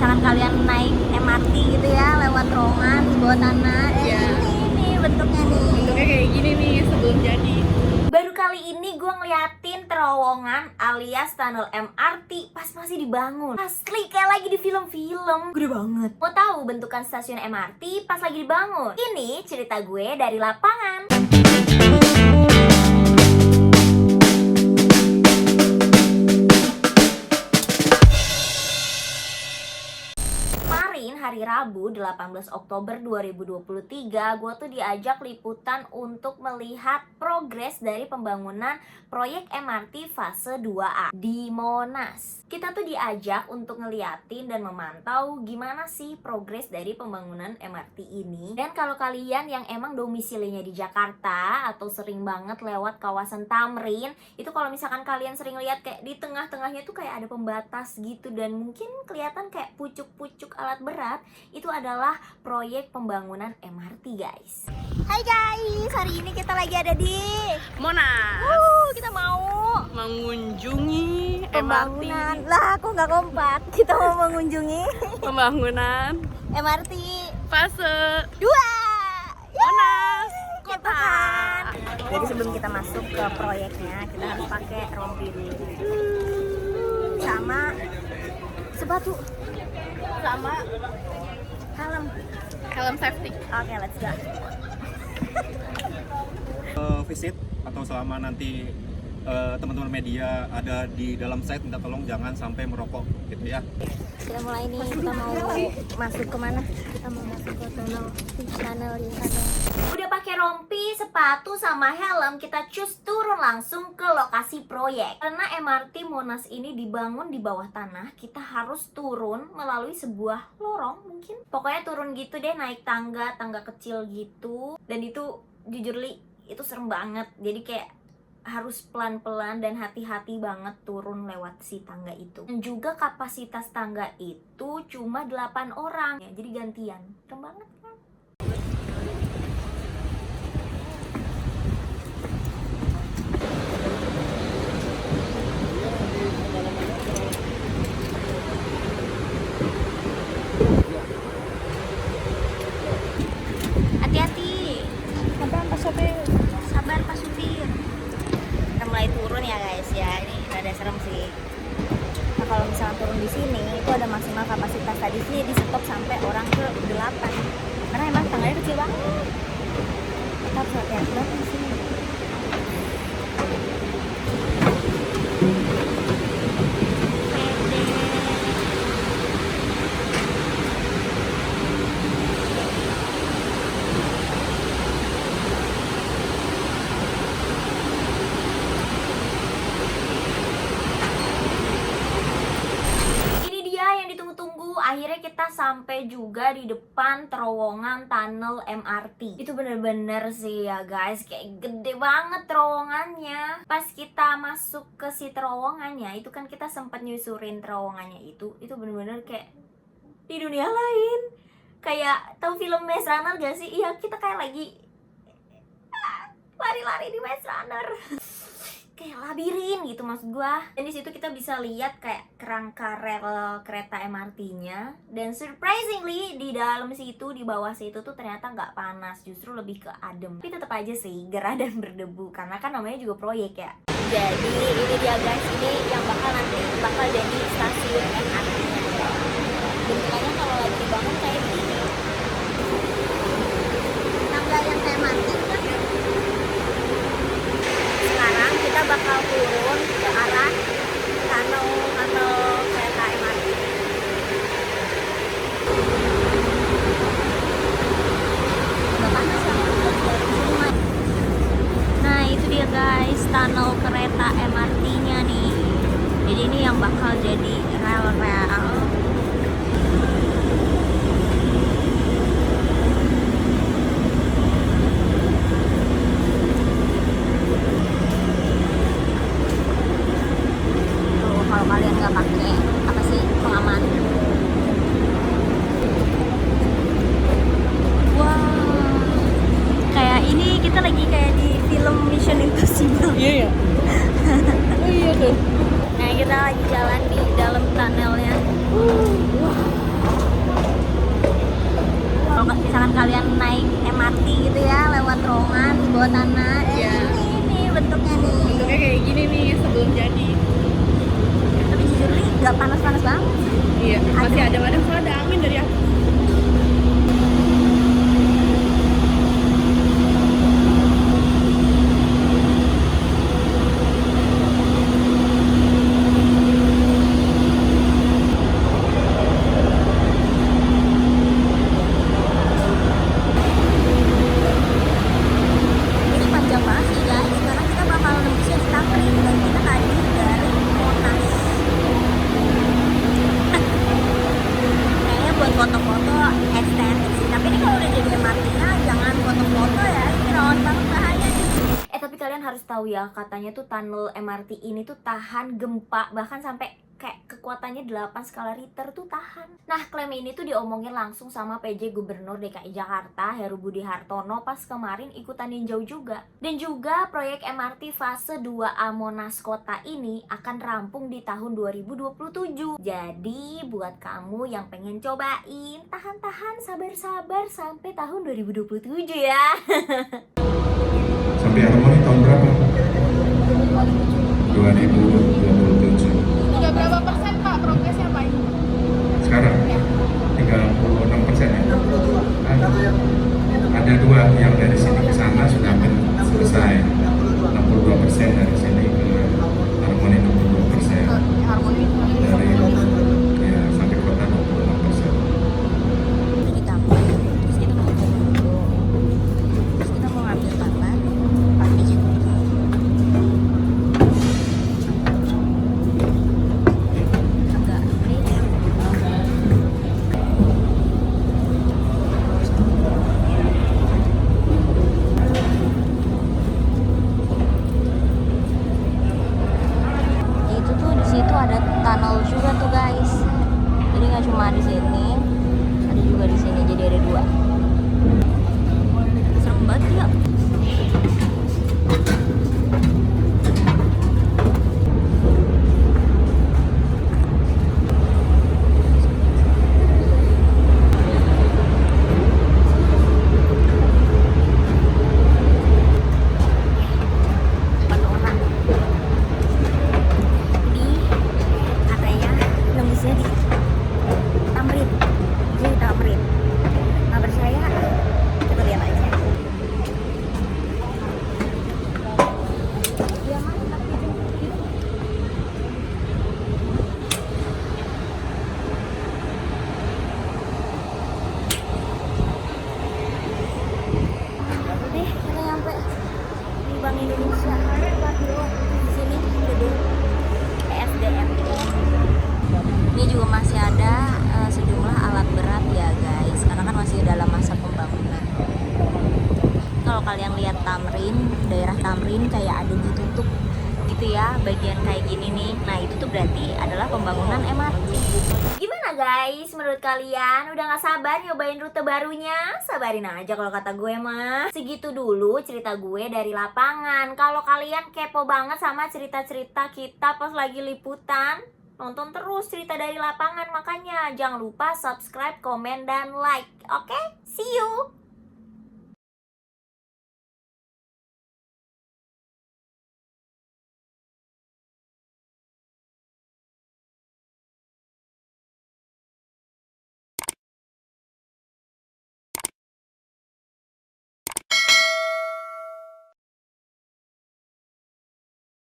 misalkan kalian naik MRT gitu ya, lewat terowongan di bawah tanah. Ini bentuknya nih. Bentuknya kayak gini nih sebelum jadi. Baru kali ini gue ngeliatin terowongan alias tunnel MRT pas masih dibangun. Asli kayak lagi di film-film. Gede banget. Mau tahu bentukan stasiun MRT pas lagi dibangun? Ini cerita gue dari lapangan. Hari Rabu 18 Oktober 2023 gue tuh diajak liputan untuk melihat progres dari pembangunan proyek MRT fase 2A di Monas. Kita tuh diajak untuk ngeliatin dan memantau gimana sih progres dari pembangunan MRT ini. Dan kalau kalian yang emang domisilinya di Jakarta atau sering banget lewat kawasan Tamrin, itu kalau misalkan kalian sering lihat kayak di tengah-tengahnya tuh kayak ada pembatas gitu dan mungkin kelihatan kayak pucuk-pucuk alat berat. Itu adalah proyek pembangunan MRT, guys. Hai guys, hari ini kita lagi ada di Monas. Kita mau mengunjungi pembangunan. MRT. Lah, aku nggak kompak. Kita mau mengunjungi Pembangunan MRT fase 2 Monas Kota. Kota. Jadi sebelum kita masuk ke proyeknya, kita harus pakai rompi dulu. Sama sepatu. Sama Helm safety. Oke, let's go. Visit atau selama nanti teman-teman media ada di dalam site, minta tolong jangan sampai merokok gitu ya. Kita mulai nih, kita mau masuk kemana? Kita mau masuk ke tunnel di sana. Udah pakai rompi, sepatu sama helm, kita cus turun langsung ke lokasi proyek. Karena MRT Monas ini dibangun di bawah tanah, kita harus turun melalui sebuah lorong mungkin. Pokoknya turun gitu deh, naik tangga kecil gitu. Dan itu jujur Li, itu serem banget. Jadi kayak harus pelan-pelan dan hati-hati banget turun lewat si tangga itu. Dan juga kapasitas tangga itu cuma 8 orang ya, jadi gantian. Serem banget kan? Hati-hati. Sabar Pak Sopir. Sabar Pak Supir. Kita mulai turun ya guys ya. Ini rada serem sih. Nah, kalau misalnya turun di sini itu ada maksimal kapasitas, tadi sih di stop sampai orang ke 8. Karena emang tangganya kecil banget. Kita harus hati-hati banget di sini. Akhirnya kita sampai juga di depan terowongan tunnel MRT. Itu bener-bener sih ya guys, kayak gede banget terowongannya. Pas kita masuk ke si terowongannya, itu kan kita sempat nyusurin terowongannya itu bener-bener kayak di dunia lain. Kayak tahu film Maze Runner gak sih? Iya, kita kayak lagi lari-lari di Maze Runner. Kayak labirin gitu maksud gua. Dan di situ kita bisa lihat kayak kerangka rel kereta MRT-nya. Dan surprisingly di dalam situ, di bawah situ tuh ternyata nggak panas, justru lebih ke adem. Tapi tetap aja sih gerah dan berdebu karena kan namanya juga proyek ya. Jadi ini dia guys, ini yang bakal jadi stasiun MRT-nya. Bentukannya kalau lagi dibangun kayak gini. Tangga yang kayak MRT kan. Sekarang kita bakal turun ke arah tunnel kereta MRT. Udah panas ya? Nah itu dia guys, tunnel kereta MRT-nya nih. Jadi ini yang bakal jadi rel-rel. Kalau kalian nggak pakai apa sih pengaman, wow, kayak ini kita lagi kayak di film Mission Impossible. Iya ya. Oh iya tuh. Nah kita lagi jalan di dalam bawah tanah. Iya. Ini bentuknya nih. Bentuknya kayak gini nih sebelum jadi. Tapi jujur nih nggak panas-panas banget. Iya, masih ada soalnya ada angin dari atas. Ini panjang banget sih guys. Sekarang kita bakal nembusnya di Tamrin dan kita tadi dari Monas. Kayaknya buat foto-foto estetik sih. Tapi ini kalau udah jadi MRT-nya jangan foto-foto ya. Ini rawan banget bahaya nih. Tapi kalian harus tahu ya, katanya tuh tunnel MRT ini tuh tahan gempa, bahkan sampai kayak kekuatannya 8 skala Richter tuh tahan. Nah, klaim ini tuh diomongin langsung sama PJ Gubernur DKI Jakarta Heru Budi Hartono pas kemarin ikutan ninjau juga. Dan juga proyek MRT fase 2A Monas Kota ini akan rampung di tahun 2027. Jadi buat kamu yang pengen cobain, tahan-tahan, sabar-sabar sampai tahun 2027 ya. Sampai harmoni tahun berapa? 2027. Udah berapa persen Pak progresnya Pak? Sekarang 36% ya. Ada dua yang dari sini ke sana sudah hampir selesai. 62% dari sini ke harmoni 62%. Harmoni. Dari ya sampai kota 26%. Jadi Tamrin, terus kita mau ke dulu. Terus kita mau ngambil papan pakai jemput. Agak itu tuh di situ ada tunnel juga tuh guys. Jadi nggak cuma di sini, ada juga di sini. Jadi ada dua. Serem banget ya. Penuh orang. Ini katanya nembusnya di Tamrin. Jadi Tamrin. Nggak percaya? Kita lihat aja. Ya mantap gitu. Nih, kita nyampe di Bank Indonesia. Di sini gedung ESDM. Ini juga masih ada sejumlah alat berat ya guys, karena kan masih dalam masa pembangunan. Kalau kalian lihat Tamrin, daerah Tamrin kayak ada ditutup gitu ya, bagian kayak gini nih. Nah itu tuh berarti adalah pembangunan MRT. Gimana guys, menurut kalian udah gak sabar nyobain rute barunya? Sabarin aja kalau kata gue mah. Segitu dulu cerita gue dari lapangan. Kalau kalian kepo banget sama cerita-cerita kita pas lagi liputan, nonton terus cerita dari lapangan. Makanya jangan lupa subscribe, komen, dan like. Oke? See you!